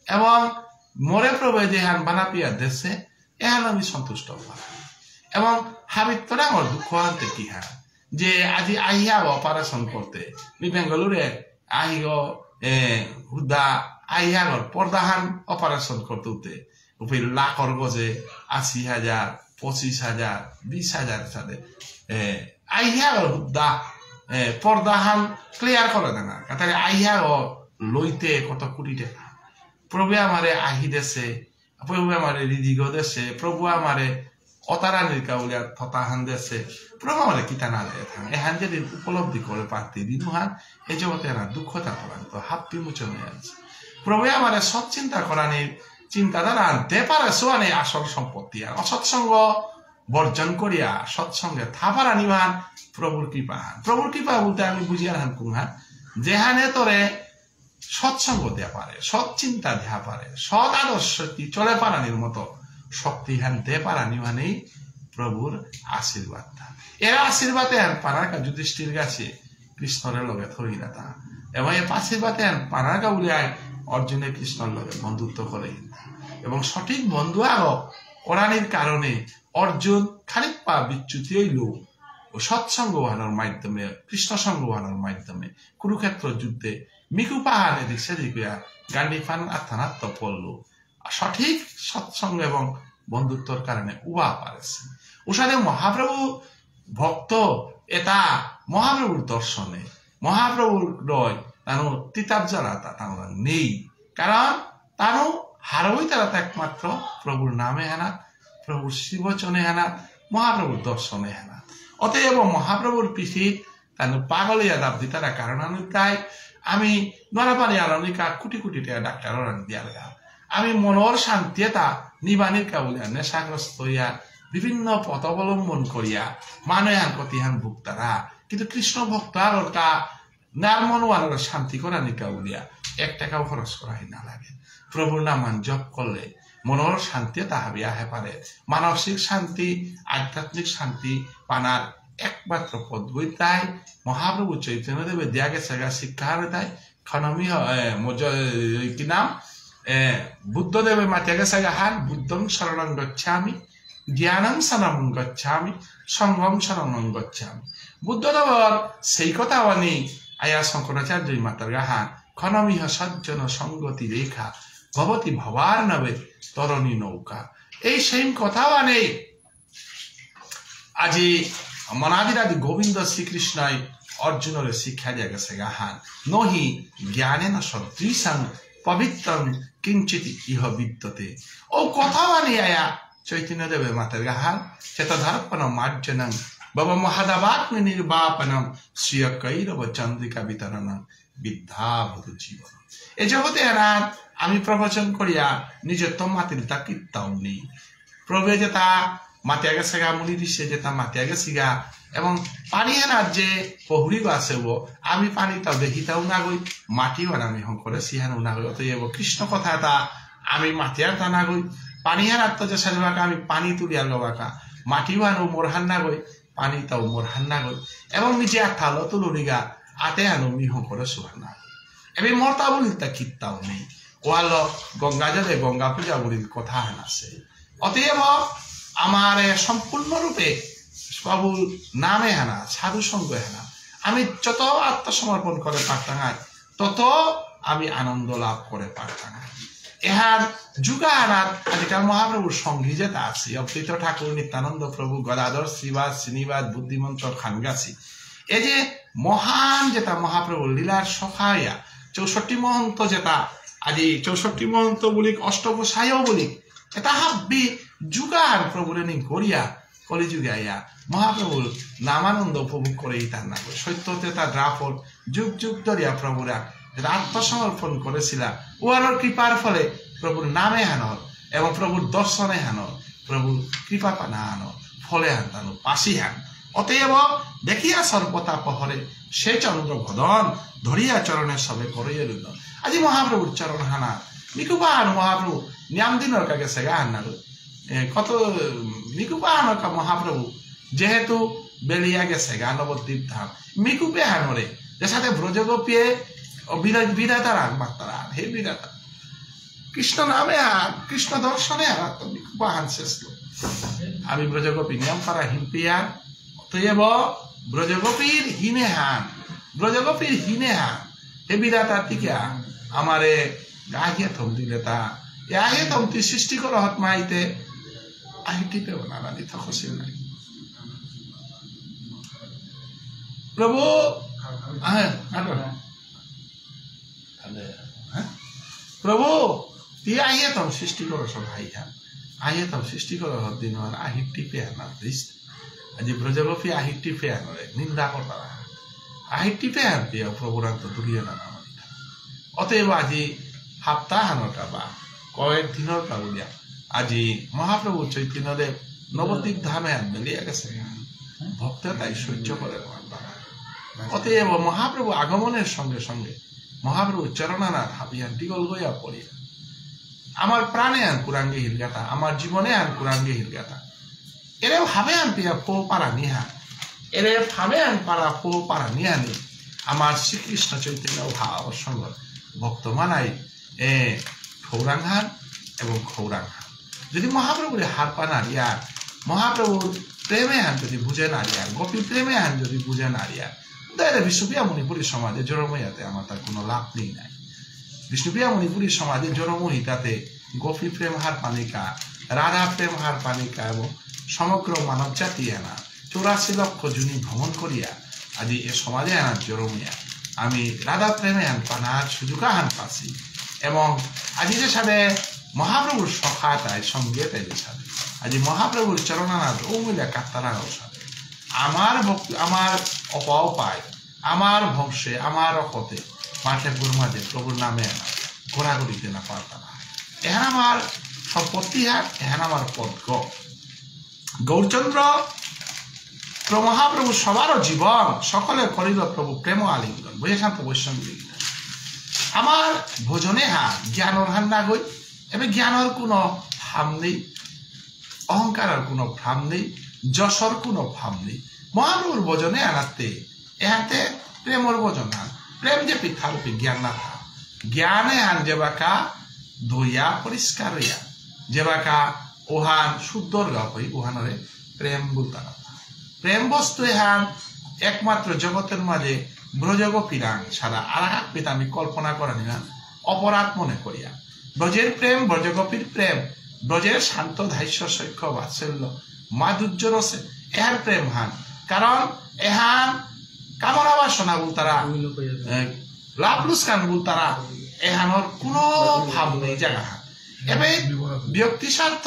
এবং মরে প্রভে যেহান বানাপিয়া দেশে এহান আমি সন্তুষ্ট হওয়া এবং হাবিত তোরা আমার দুঃখ আনতে কি হা যে আজি আহিয়া অপারেশন করতে বেঙ্গালুরে আহিগ হুদা আহিয়াগর পর্দাহান অপারেশন করতে উপরে লাখর গজে ৮০,০০০ ২৫,০০০ ২০,০০০ সাথে আহিয়াগর হুদা পর্দাহান ক্লিয়ার করে দেনা তাহলে আহিয়াগ লইতে কত কোটি টাকা প্রভু আমারে আহি দেশে প্রভু আমারে রিদিগ দেশে প্রভু আমারে অতারা নির্কা বলিয়া থতাহান দেশে প্রভু আমারে কিতা না দেয় থান এহান যেদিন উপলব্ধি করে পারতে দিন হান এই জগতে না দুঃখতা করান তো হাত বিমোচন হয়ে আছে প্রভু আমারে সৎ চিন্তা করানির চিন্তাধারা আনতে পারে সোয়ানে আসল সম্পত্তি আর অসৎসঙ্গ বর্জন করিয়া সৎসঙ্গে থাপারা নিবান প্রভুর কৃপা প্রভুর কৃপা বলতে আমি বুঝিয়া হান কুহান যেহানে তোরে সৎসঙ্গ দেয়া পারে সৎ চিন্তা দেয়া পারে সৎ আদর্শ চলে পারানির মতো শক্তি হান দে পারানি মানেই প্রভুর আশীর্বাদ এরা আশীর্বাদে আন পানারকা যুধিষ্ঠির গাছে কৃষ্ণের লগে থরিলা তা এবং এ আশীর্বাদে আন পানারকা উলিয়ায় অর্জুনে কৃষ্ণের লগে বন্ধুত্ব করে এবং সঠিক বন্ধু আরো করানির কারণে অর্জুন খানিক পা বিচ্যুতি হইল ও সৎসঙ্গ বাহানোর মাধ্যমে কৃষ্ণ সঙ্গ বাহানোর মাধ্যমে কুরুক্ষেত্র যুদ্ধে মিকু পাহাড়ে দিক সেদিক গান্ডিফান আত্মানাত্ম পড়ল সঠিক সৎসঙ্গ এবং বন্ধুত্বর কারণে উবা পারেছে ওসাদে মহাপ্রভু ভক্ত এটা মহাপ্রভুর দর্শনে মহাপ্রভুর রয় তানো তিতাব জ্বালা তারা নেই কারণ তানো হারবই তারা একমাত্র প্রভুর নামে হেনা প্রভুর শিবচনে হেনা মহাপ্রভুর দর্শনে হেনা অতএব মহাপ্রভুর পিঠি তানো পাগলিয়া দাব দিতারা কারণ তাই আমি নরাপানি আলনিকা কোটি কোটি টাকা ডাক্তার দিয়া লাগা আমি মনের শান্তি এটা নিবানির কাবুলিয়া নেশাগ্রস্ত হইয়া বিভিন্ন পথ অবলম্বন করিয়া মানুহান কতিহান ভুক্তারা কিন্তু কৃষ্ণ ভক্ত আর নার মনোয়ার শান্তি করা নিকা বলিয়া ১ টাকাও খরচ করা না লাগে প্রভুর নামান জপ করলে মনের শান্তি তাহাবি আহে পারে মানসিক শান্তি আধ্যাত্মিক শান্তি পানার একমাত্র পদ বইতাই মহাপ্রভু চৈতন্যদেবে দিয়া গেছে শিক্ষা তাই খনমি কি নাম বুদ্ধদেবে মাতিয়া গেছে হান বুদ্ধং শরণং গচ্ছামি জ্ঞানং শরণং গচ্ছামি সঙ্গম শরণং গচ্ছামি বুদ্ধদেবর সেই কথা বাণী আয়া শঙ্করাচার্য মাতার গাহান খনমিহ সজ্জন সঙ্গতি রেখা ভবতী ভবার নবে তরণী নৌকা। এই সেম কথাও আনে আজি মনাদিরাদি গোবিন্দ শ্রীকৃষ্ণই অর্জুনের শিক্ষা দিয়া গেছে গাহান নহি জ্ঞানেন সদৃশং পবিত্রং কিঞ্চিত ইহ বিদ্যতে। ও কথাও আনি আয়া চৈতন্য দেবের মাতের গাহান চেতধারপণ মার্জনং বব মহাদাবাগ্নি নির্বাপনম শ্রিয় কৈরব চন্দ্রিকা বিতরণং বিদ্যাভূত জীবন। এ জগতে এনার আমি প্রবচন করিয়া নিজের তো মাতিল তা কীর্তাও নেই। প্রভু যেটা মাতিয়া গেছে গা মুনি ঋষি যেটা মাতিয়া গেছি গা এবং পানি এনার যে পহুরিব আছে আমি পানিটাও দেখিতাও না গই মাটিও আমি হংকরে সিহানো না গই। অতএব কৃষ্ণ কথা এটা আমি মাতিয়ার তা না গই পানি এনার তো যে সাজবাকা আমি পানি তুলিয়া লবাকা মাটিও আনো মোরহান না গই পানিটাও মোরহান না গই এবং নিজে আঠালো তুলুরিগা আতে আনো মিহ করে সুহান না গই। এবার মরতা বলিল তা কীর্তাও নেই ওয়াল গঙ্গা জলে গঙ্গা পূজা বলিল কথা হান আছে। অতএব আমার সম্পূর্ণরূপে প্রভু নামে হানা সাধু সঙ্গ হানা আমি যত আত্মসমর্পণ করে পারতাম তত আমি আনন্দ লাভ করে পারতাম। এহার যুগা আনার আজকাল মহাপ্রভুর সঙ্গী যেটা আছে অপ্রীত ঠাকুর নিত্যানন্দ প্রভু গদাধর শ্রীবাস শ্রীনিবাস বুদ্ধিমন্ত খানগাছি এই যে মহান যেটা মহাপ্রভুর লীলার সখাইয়া 64 মহন্ত যেটা আজি 64 মহন্ত বলি অষ্টগোসাইও বলি এটা হাব্বি যুগার প্রভুরে নি করিয়া কলিযুগে আইয়া মহাপ্রভুর নামানন্দ উপভোগ করে তার না সত্যতে তার দ্রাফল যুগ যুগ ধরিয়া প্রভুরা আত্মসমর্পণ করেছিল ওয়ার কৃপার ফলে প্রভুর নামে হানর এবং প্রভুর দর্শনে হানর প্রভুর কৃপা পানা হানর ফলে হানতানো পাশি হান। অতএব দেখিয়া সর্বতাপ হরে সে চন্দ্র ভদন ধরিয়া চরণে সবে করিয়া রইল। আজি মহাপ্রভুর চরণ হানা নিকুবান মহাপ্রভু নিয়াম দিনের কাকে সেগা হান্নারু কত মিকুপাহানকা মহাপ্রভু যেহেতু বেলিয়া গেছে গা নবদ্বীপ ধাম মিকুপে হানরে যে সাথে ব্রজগোপিয়ে বিধাতার আন বার্তারা হে বিধাতা কৃষ্ণ নামে আন কৃষ্ণ দর্শনে আন তো মিকুপাহান শ্রেষ্ঠ আমি ব্রজগোপী নিয়ম করা হিম্পিয়ান। অতএব ব্রজগোপীর হিনে হান ব্রজগোপীর হিনে হান হে বিধাতার টিকা আমারে আহিয়ে থম দিলে তা আহিয়ে থমতি সৃষ্টি কর হতমাইতে আহিটিপে ওনারানি তখসিল নাই প্রভু প্রভু তুই আহিয়ে তম সৃষ্টি কর সব হাইয়া আহিয়ে তম সৃষ্টি কর দিন আহিটিপে আনার দিস আজি ব্রজগোপী আহিটিপে আনরে নিন্দা করতারা আহিটিপে আন দিয়া প্রভুরান্ত দূরিয়ে না অতএব আজি হাপ্তা হানকা বা কয়েক দিনের কাউলিয়া আজি মহাপ্রভু চৈতন্যদেব নবদ্বীপ ধামে বেরিয়ে গেছে ভক্তরা তাই সহ্য করে। অতএব মহাপ্রভু আগমনের সঙ্গে সঙ্গে মহাপ্রভু চরণানার হাবিয়ান টিগল গইয়া পড়িয়া আমার প্রাণে আন কুরাঙ্গে হিলগাতা আমার জীবনে আন কুরাঙ্গে হিলগাতা এরে ভাবে আন পিয়া পো পারা নিহা এরে ভাবে আন পারা পো পারা নিহানি আমার শ্রীকৃষ্ণ চৈতন্য ভাব সঙ্গ ভক্ত মানাই খৌরাংহান এবং খৌরাংহান যদি মহাপ্রভুরে হার পা নারিয়া মহাপ্রভুর প্রেমে হান যদি বুঝে নারিয়া গোপী প্রেমে হান যদি বুঝে নারিয়া তাহলে বিষ্ণুপ্রিয়া মণিপুরী সমাজে জড়মহিয়াতে আমার তার কোনো লাভ নেই নাই। বিষ্ণুপ্রিয়া মণিপুরী সমাজে জড়মহিতাতে গোপী প্রেম হার পানিকা রাধা প্রেম হার পানিকা এবং সমগ্র মানব জাতি আনা 84 লক্ষ জুনি ভ্রমণ করিয়া আজি এ সমাজে আনার জড়মহিয়া আমি রাধা প্রেমে হান পানার সুযোগ হান পাচ্ছি এবং আজি যে সাথে মহাপ্রভুর সখা তাই সঙ্গে তাই যে সাথে আজি মহাপ্রভুর চরণানাথ ও মিলে কাত্তারাও সাথে আমার ভক্তি আমার অপায় আমার বংশে আমার অপতে মাঠে গুরমাজে প্রভুর নামে আনা ঘোরাঘুরিতে না পারতাম এখানে আমার সম্পত্তি হাট এখানে আমার পদ গৌরচন্দ্র মহাপ্রভু সবারও জীবন সকলে করিল প্রভু প্রেম আলিঙ্গন বুঝেছেন তো বৈষ্ণব আমার ভোজনে হাত জ্ঞানর হান না গই এবার জ্ঞানর কোনো ভাব নেই অহংকারের কোনো ভাব নেই যশর কোনো ভাব নেই মহাপ্রভুর ভোজনে আনাতে এহাতে প্রেমর ভোজন হান প্রেম যে পিঠার জ্ঞান না থা জ্ঞানে হান যেবাকা ধুইয়া পরিষ্কার হইয়া যেবাকা ওহান শুদ্ধর গা হই ওহানরে প্রেম বলতা না প্রেম বস্তু এহান একমাত্র জগতের মাঝে ব্রজগোপীরাং সারা আর এক পিতা আমি কল্পনা করা নিলাম অপরাধ মনে করিয়া ব্রজের প্রেম ব্রজগোপীর প্রেম ব্রজের শান্ত ধাস্য সৈক্য বাৎসল্য মাধুর্য রসে এহার প্রেম হান কারণ এহান কামনা বাসনা বল তারা লাভ লুস্কান বল তারা এহানোর কোনো ভাব নেই জায়গা হান এবার ব্যক্তি স্বার্থ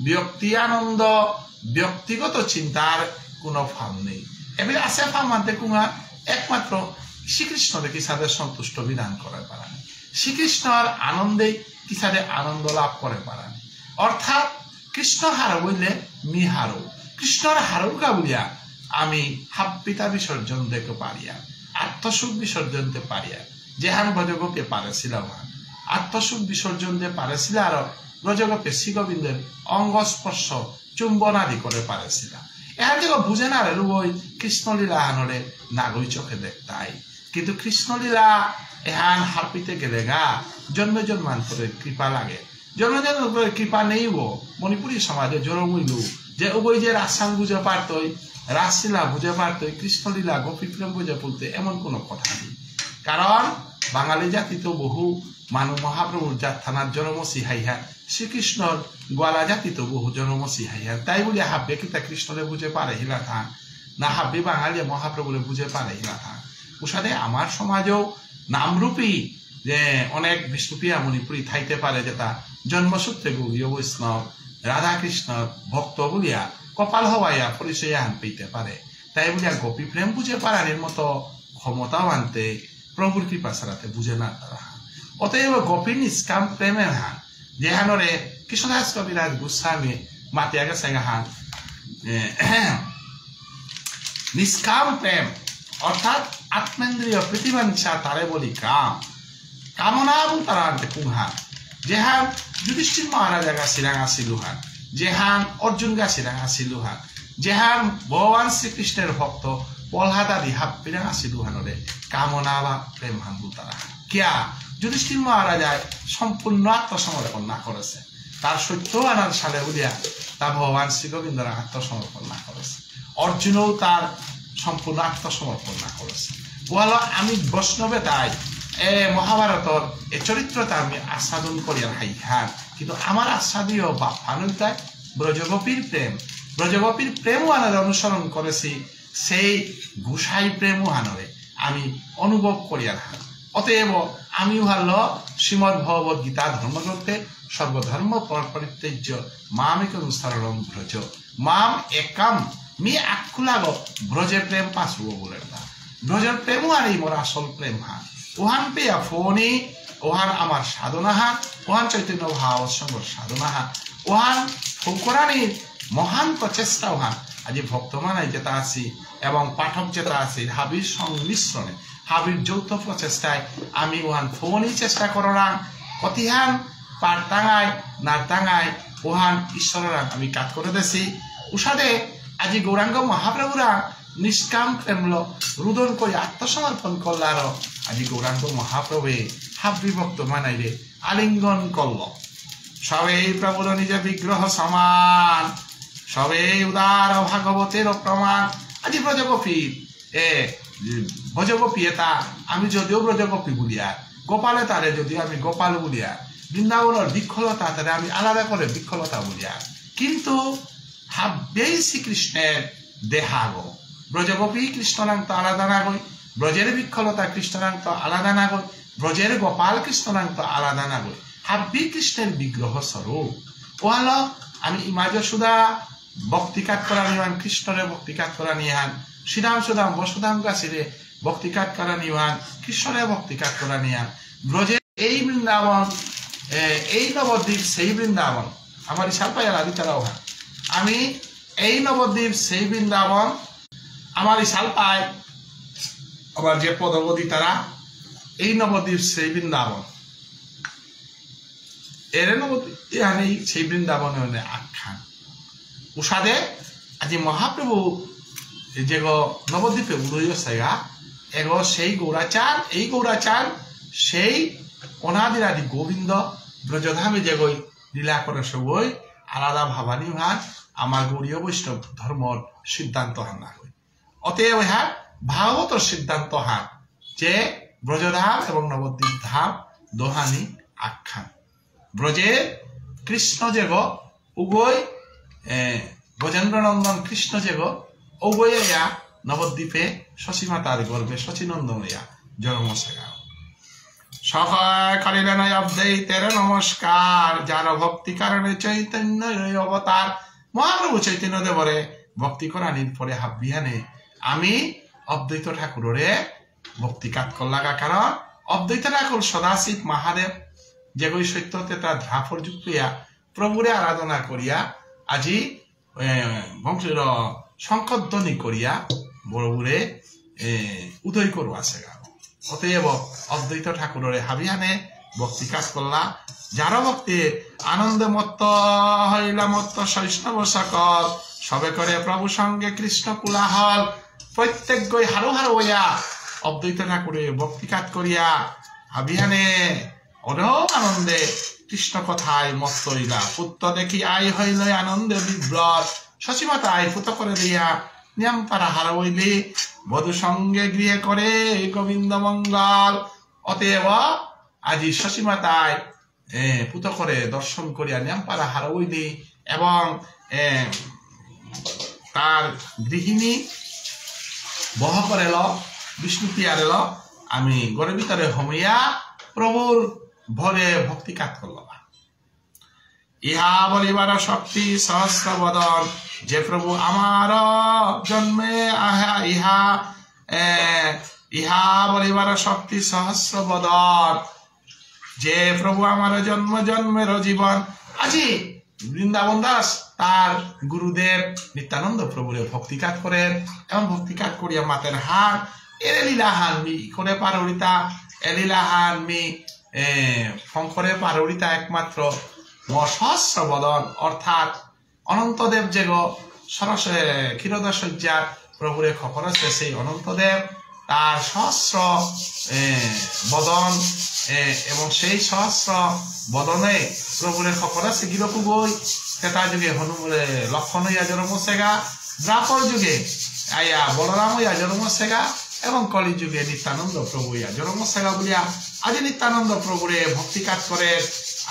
ব্যক্তি আনন্দ ব্যক্তিগত চিন্তার কোনো ভাব নেই এবার আছে ভাব মানতে কুমার একমাত্র শ্রীকৃষ্ণকে কিসাদের সন্তুষ্ট বিধান করে পারেন শ্রীকৃষ্ণর আনন্দে কিসাদের আনন্দ লাভ করে পারেন অর্থাৎ কৃষ্ণ হারো বললে মি হারো কৃষ্ণর হারুকা বলিয়া আমি হাপ্পিতা বিসর্জন দেখতে পারিয়া আত্মসুখ বিসর্জন দিতে পারিয়া যেহান ব্রজগোপে পারেছিল আত্মসুখ বিসর্জন দিয়ে পারেছিল আর ব্রজগোপে শ্রীগোবিন্দের অঙ্গ স্পর্শ চুম্বন আদি করে পারেছিল এর যে বুঝে না রে ওই কৃষ্ণলীলা হানরে নাগই চোখে দেখতাই কিন্তু কৃষ্ণলীলা এহান হাপিতে গেলে গা জন্ম জন্মান্তরের কৃপা লাগে জন্ম জন্মান্তরের কৃপা নেই ও মণিপুরী সমাজে জোরমুইলু যে ওই যে রাসাং বুঝে পারতই রাসলীলা বুঝে পারতই কৃষ্ণলীলা গোপীপ্রেম বুঝে বলতে এমন কোনো কথা নেই কারণ বাঙালি জাতি তো বহু মানুষ মহাপ্রভুর যাত্রার জন্ম সিহাইহা শ্রীকৃষ্ণর গোয়ালা জাতি তো বহু জন্ম সিহাইহা তাই বলে হাব্বে কিতা কৃষ্ণরে বুঝে পারে হিলা থান না হাব্বে বাঙালি মহাপ্রভুরে বুঝে পারে হিলা থান উষাদে আমার সমাজেও নামরূপী যে অনেক বিষ্ণুপ্রিয়া মণিপুরী থাইতে পারে যেটা জন্মসূত্রে গৌরীয় বৈষ্ণব রাধা কৃষ্ণ ভক্ত বলিয়া কপাল হওয়াইয়া পরিচয় আন পেতে পারে তাই বলিয়া গোপী প্রেম বুঝে পারার মতো ক্ষমতাও আনতে প্রভুর কৃপা ছাড়াতে বুঝে না তারা অতএব গোপী নিষ্কাম প্রেমের হান যেহানরে কৃষ্ণদাস কবিরাজ গোস্বামী মাতিয়া গেছে হান নিষ্কাম প্রেম অর্থাৎ আত্মেন্দ্রিয় প্রতিবাঞ্ছা তারে বলি কাম কামনা তারা আনতে কুহান যেহান যুধিষ্ঠির মহারাজা গা সিরাঙা সিলুহান যেহান অর্জুন গা সিরাঙা সিলুহান যেহান ভগবান শ্রীকৃষ্ণের ভক্ত প্রহ্লাদ আদি হাপ্পিরাঙা সিলুহানরে কামনা বা প্রেম হান তারা কিয়া যুধিষ্ঠির মহারাজায় সম্পূর্ণ আত্মসমর্পণ না করেছে তার সত্য আনার সালে উলিয়া তা ভগবান শ্রীগোবিন্দর আত্মসমর্পণ না করেছে অর্জুনও তার সম্পূর্ণ আত্মসমর্পণ না করেছে বলো আমি বৈষ্ণবে তাই মহাভারতর এই চরিত্রটা আমি আস্বাদন করি আর হাইহান কিন্তু আমার আস্বাদীয় বা ফানুতায় ব্রজগোপীর প্রেম আনারে অনুসরণ করেছি সেই গুসাই প্রেম আনরে আমি অনুভব করি আর হান অতএব আমি হল শ্রীমদ ভগবত গীতা ধর্মগ্রন্থে সর্বধর্ম পরিত্যাজ্য মামিক অনুসরণ ব্রজ মাম একাম মি আকুলাগ ব্রজের প্রেম পাশুব বলে ব্রজের প্রেম আর এই মোর আসল প্রেম হান ওহান পেয়া ফোনে ওহান আমার সাধনা হান ওহান চৈতন্য ভাব সঙ্গ সাধনা হান ওহান ফৌকরানির মহান প্রচেষ্টা ওহান আজি ভক্তমানাই যেটা আছি এবং পাঠক যেটা আছি হাবির সংমিশ্রণে হাবির যৌথ প্রচেষ্টায় আমি ওহান ফোনই চেষ্টা করলাম কতিহান পার টাঙায় না টাঙায় ওহান ঈশ্বরের আমি কাজ করে দেছি উষাদে আজি গৌরাঙ্গ মহাপ্রভুরা নিষ্কাম প্রেমল রুদন করে আত্মসমর্পণ করলার আজি গৌরাঙ্গ মহাপ্রভে হাব্বি ভক্ত মানাইরে আলিঙ্গন করল সবেই প্রভুর নিজ বিগ্রহ সমান সবেই উদার ভাগবতের প্রমাণ আজি ব্রজগোপী ব্রজগোপী এটা আমি যদিও ব্রজগোপী বলিয়া গোপালে তারে যদি আমি গোপাল বলিয়া বৃন্দাবনের বৃক্ষলতা তারে আমি আলাদা করে বৃক্ষলতা বলিয়া কিন্তু হাব্বেই শ্রীকৃষ্ণের দেহাগ ব্রজগোপী কৃষ্ণনাং তো আলাদা না গই ব্রজের বৃক্ষলতা কৃষ্ণনাং তো আলাদা না গই ব্রজের গোপাল কৃষ্ণনাং তো আলাদা না গই হাব্বি কৃষ্ণের বিগ্রহ স্বরূপ ওহাল আমি ইমাজ সুদা ভক্তিকাত করা নিহান কৃষ্ণরে ভক্তিকাত করা নিহান শ্রীরাম সুদাম বসুদাম গাছিরে ভক্তিকাত করা নিহান কৃষ্ণরে ভক্তিকাত করা নিহান ব্রজের এই বৃন্দাবন এই নবদ্বীপ সেই বৃন্দাবন আমার ইশাল পাইয়ার আদি তারাও হান আমি এই নবদ্বীপ সেই বৃন্দাবন আমার ইশাল পায় আবার যে পদবদী তারা এই নবদ্বীপ সেই বৃন্দাবন এর নবদ্বীপ এখানে সেই বৃন্দাবনে আখ্যান উষাদে আজি মহাপ্রভু যে নবদ্বীপে উদয় সেগা এগো সেই গৌরাচার এই গৌরাচার সেই অনাদিরাদি গোবিন্দ ব্রজধামে যে গই লীলা করে সবই আলাদা ভাবানি হান আমার গৌরীয় বৈষ্ণব ধর্মর সিদ্ধান্ত হান না হই অতএব হ্যাঁ ভাগবতর সিদ্ধান্ত হান যে ব্রজধাম এবং নবদ্বীপ ধাম দোহানি আখ্যান ব্রজে কৃষ্ণ যে গো উভয় গজেন্দ্র নন্দন কৃষ্ণ যে গো উভয় নবদ্বীপে শশী মাতার গর্ভে শচীনন্দন জন্ম সেগা সকল করিলেন অবদৈতের নমস্কার যার ভক্তি কারণে চৈতন্য অবতার মহাপ্রভু চৈতন্য দেবরে ভক্তি করানির পরে হাবিহানে আমি অদ্বৈত ঠাকুরে ভক্তি কাজ করলাগা কারণ অদ্বৈত ঠাকুর সদাশিব মহাদেব যেগুলি সত্যতে তার ধাপর যুক্ত প্রভুরে আরাধনা করিয়া আজি বংশের শঙ্করধ্বনি করিয়া প্রভুরে উদয় করু আছে অতএব অদ্বৈত ঠাকুরে হাবিহানে ভক্তি কাজ করলা যার ভক্তি আনন্দে মত্ত হইলা মত্ত বৈষ্ণব সকল সবে করে প্রভু সঙ্গে কৃষ্ণ কুলাহল প্রত্যেক গই হারো হারো হইয়া অদ্বৈত ঠাকুরে ভক্তি কাজ করিয়া হাবিহানে অনেক আনন্দে কৃষ্ণ কথায় মত্ত হইলা পুত্র দেখি আই হইল আনন্দে বিব্রত শশীমাতা আই পুত করে দিয়া নিয়ম পারা হারা হইলে বধূ সঙ্গে গৃহে করে গোবিন্দ মঙ্গল অতএব আজি শশীমাতায় পুত করে দর্শন করিয়া নিয়ম পারা হারা হইলে এবং তার গৃহিণী বহ করে বিষ্ণুপ্রিয়া এল আমি গড়ের ভিতরে হমিয়া প্রভুর ভরে ভক্তি কাজ করলাম ইহা বলিবার শক্তি সহস্র বদন যে প্রভু আমার জন্মে আহা ইহা ইহা বলিবার শক্তি সহস্র বদন যে প্রভু আমার জন্ম জন্মের জীবন আজি বৃন্দাবন দাস তার গুরুদেব নিত্যানন্দ প্রভুরে ভক্তি কাজ করেন এবং ভক্তি কাজ করিয়া মাতের হাত এলিলাহান মি করে পাররিতা এলিলাহান মি শঙ্করের পাররিতা একমাত্র সহস্র বদন অর্থাৎ অনন্তদেব যে গো সরস ক্ষীরোদা শয্যার প্রভুরে খবর আছে সেই অনন্তদেব তার সহস্র বদন এবং সেই সহস্র বদনে প্রভুরে খবর আছে গিরকু বই তেতা যুগে হনুমরে লক্ষণ হইয়া জন্ম সেগা দ্রাপর যুগে আয়া বলরাম হইয়া জন্ম সেগা এবং কলি যুগে নিত্যানন্দ প্রভু ইয়া জন্ম সেগা বলিয়া আজি নিত্যানন্দ প্রভুরে ভক্তি কাজ করে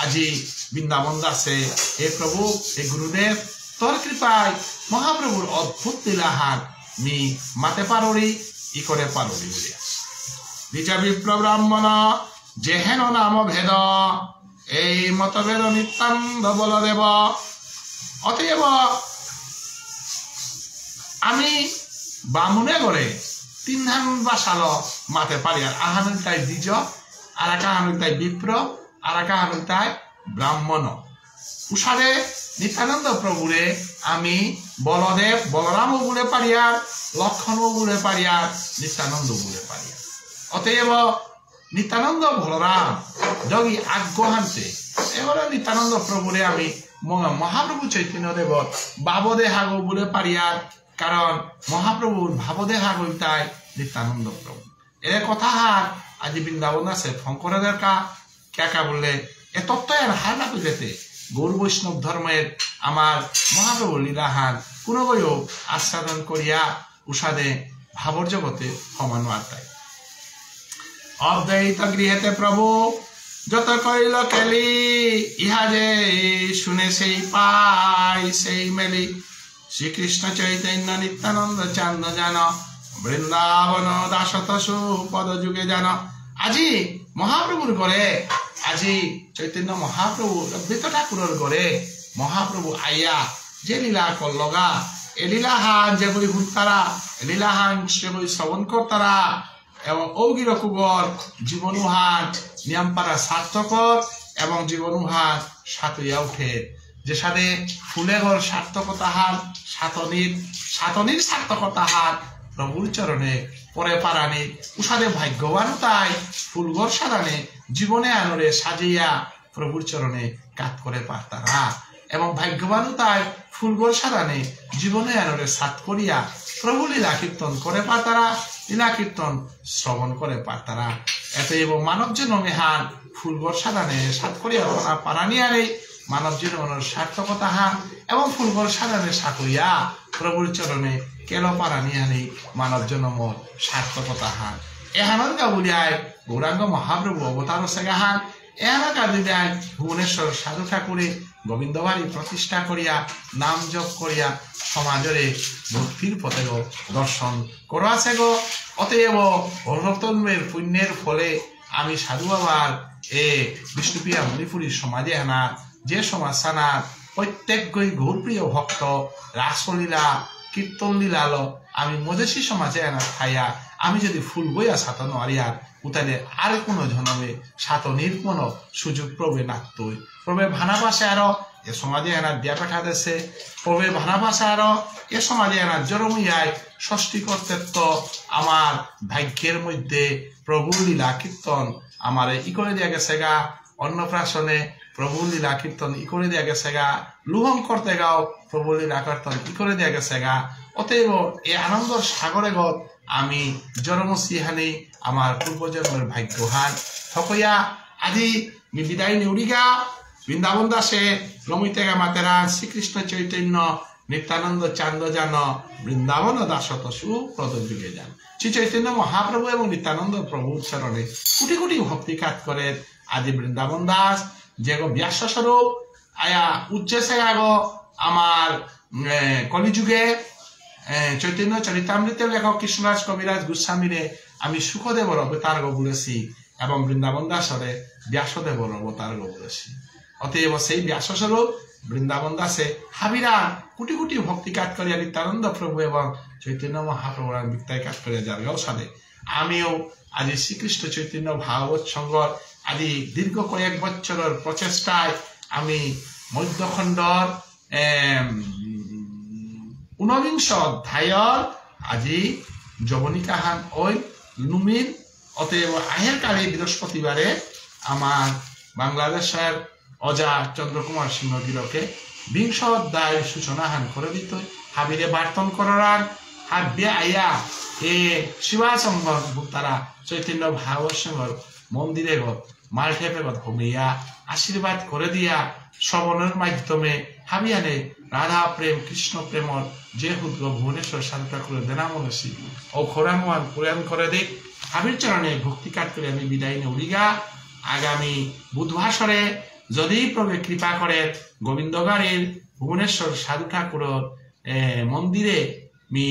আজি বৃন্দাবন দাসে হে প্রভু হে গুরুদেব তোর কৃপায় মহাপ্রভুর অদ্ভুত লীলাহার মি মাতে পারি ই করে পারি বলিয়া নিজ বিপ্র ব্রাহ্মণ যেহেন নাম ভেদ এই মতভেদ নিত্যানন্দ বলদেব অতএব আমি বামুনে গড়ে তিন ধান বাসাল মাতে পারি আর আহানুল তাই দ্বিজ আর এক আহানুল তাই বিপ্র আর এক আহানুল তাই ব্রাহ্মণ উষারে নিত্যানন্দ প্রভুরে আমি বলদেব বলরাম বলে পারিয়ার লক্ষণ বলে পারিয়ার নিত্যানন্দ বলে পারিয়ার অতএব নিত্যানন্দ বলরাম যোগী আজ্ঞান্তে এবারে নিত্যানন্দ প্রভুরে আমি মহাপ্রভু চৈতন্য দেব বাবদেহাগ বলে পারিয়ার কারণ মহাপ্রভুর ভাবদেহাগ হইতাই নিত্যানন্দ প্রভু এর কথা হার আজি বৃন্দাবন আছে শঙ্করের কা বললে এ তত্ত্ব আর হার না পেতে গৌর বৈষ্ণব ধর্মের আমার মহাপ্রভু লীলাহার পুনবয় আস্বাদন করিয়া উষাদে ভাবর জগতে সমান আত্মায় অদ্বৈত গৃহেতে প্রভু যত কইল কেলি ইহা যে শুনে সেই পাই সেই মেলি শ্রীকৃষ্ণ চৈতন্য নিত্যানন্দ চান্দ জান বৃন্দাবন দাসত সুপদ যুগে জান আজি মহাপ্রভুর ঘরে আজি চৈতন্য মহাপ্রভু অদ্বৈত ঠাকুরের ঘরে মহাপ্রভু আইয়া যে লীলা করলগা এ লীলাহান যেগুলি হুতারা লীলাহান সেগুলি শ্রবণ করতারা এবং ঔগিরকুগর জীবনুহান নিয়মপাড়া সার্থকর এবং জীবনুহান সাতইয়া উঠে যে সাথে ফুলেগর সার্থকতা হার সাতনির সার্থকতা হার প্রভুর চরণে পরে পারানি উষাদে ভাগ্যবান তাই ফুলগর সারানে জীবনে আনরে সাজিয়া প্রভুর চরণে কাত করে পারতারা এবং ভাগ্যবান তাই ফুলগর সারানে জীবনে আনরে সাত করিয়া প্রভু লীলা কীর্তন করে পারতারা লীলা কীর্তন শ্রবণ করে পারতারা এতএব মানব জন্মে হান ফুলগর সারানে সাত করিয়া পারানি আরে মানব জীবনের সার্থকতা হান এবং ফুলগর সারানে সাকইয়া প্রভুর চরণে কেল পারানি আনি মানব জন্ম সার্থকতা হান এহানন গাবুলিয়ায় গৌরাঙ্গ মহাপ্রভু অবতার সেগাহান এলাকা দিদায় ভুবনেশ্বর সাধু ঠাকুরে গোবিন্দ বাড়ি প্রতিষ্ঠা করিয়া নাম জপ করিয়া সমাজরে ভক্তির পথে দর্শন করা আছে গো। অতএব অর্হতন্মের পুণ্যের ফলে আমি সাধু বাবার বিষ্ণুপ্রিয়া মণিপুরী সমাজে আনা যে সমাজ সানা প্রত্যেকই গৌরপ্রিয় ভক্ত রাসলীলা কীর্তন লীলাল আমি মজেসী সমাজে আনা খাইয়া আমি যদি ফুল বইয়া সাত নয়ার উতালে আর কোনো জনমে সাত নির্মণ সুযোগ প্রবে নাকতই প্রবে ভানাবাসে আরো এ সমাজে এনার দিয়া পেঠা দেশে প্রবে ভানাবাসে আরো এ সমাজে এনার জরমিয়ায় ষষ্ঠী কর্তৃত্ব আমার ভাগ্যের মধ্যে প্রভু লীলা কীর্তন আমার ই করে দিয়া গেছে গা। অন্নপ্রাশনে প্রভু লীলা কীর্তন ই করে দিয়া গেছে গা। লুহং করতে গাও প্রভু লীলা কীর্তন ই করে দিয়া গেছে গা। অতএব এই আনন্দর সাগরে গত আমি জন্মসিহানি আমার পূর্বজন্মের ভাগ্যহান সকয়া আজি বিদায় নিউরিগা বৃন্দাবন দাসে রমিতেগা মাতেরা শ্রীকৃষ্ণ চৈতন্য নিত্যানন্দ চান্দ জান বৃন্দাবন দাসত সুপ্রদ যুগে যান। শ্রী চৈতন্য মহাপ্রভু এবং নিত্যানন্দ প্রভুর চরণে কোটি কোটি ভক্তি কাজ করে আজি বৃন্দাবন দাস যে গো ব্যাস স্বরূপ আয়া উচ্চেসে আগো আমার কলিযুগে চৈতন্য চরিতামৃতের লেখক কৃষ্ণরাজ কবিরাজ গোস্বামীরে আমি সুখদেবর অবতার গো বলেছি এবং বৃন্দাবন দাসরে ব্যাসদেবর অবতার গো বলেছি। অতএব সেই ব্যাসস্বরূপ বৃন্দাবন দাসে হাবিরা কোটি কোটি ভক্তি কাজ করিয়া নিত্যানন্দ প্রভু এবং চৈতন্য মহাপ্রভুর বিক্তায় কাজ করিয়া যার সাথে আমিও আজি শ্রীকৃষ্ণ চৈতন্য ভাগবত সংঘ আদি দীর্ঘ কয়েক বছরের প্রচেষ্টায় আমি মধ্যখণ্ডর 19 অধ্যায়ৰ আজি যবনিকাহান ওই লুমির। অতএব আহের কালে বৃহস্পতিবারে আমার বাংলাদেশের অজা চন্দ্রকুমার সিংহগিরকে 20 অধ্যায় সূচনাহান করে দিত হাবিরে বার্তন করার হাব্যে আয়া এ শিবাসংঘ তারা চৈতন্য ভাগবত সংঘর মন্দিরে গত মালঠেপে গত হোমিয়া আশীর্বাদ করে দিয়া শ্রবণের মাধ্যমে হাবিয়ানে রাধা প্রেম কৃষ্ণ প্রেমর যে হুদ্র ভুবনেশ্বর শান্তা করে দেনা মনসী ও খোরামান পুরাণ করে দিক হাবির চরণে ভক্তি কাট করে আমি বিদায় নেউরিগা। আগামী বুধবাসরে যদি প্রভু কৃপা করে গোবিন্দগাড়ির ভুবনেশ্বর সাধু ঠাকুরের মন্দিরে মি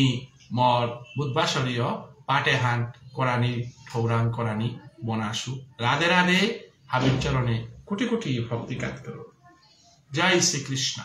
মর বুধবাসরীয় পাটেহান করানি ঠৌরাং করানি বনাসু রাধে রাধে হাবির চরণে কোটি কোটি ভক্তি কাট করো। জয় শ্রীকৃষ্ণ।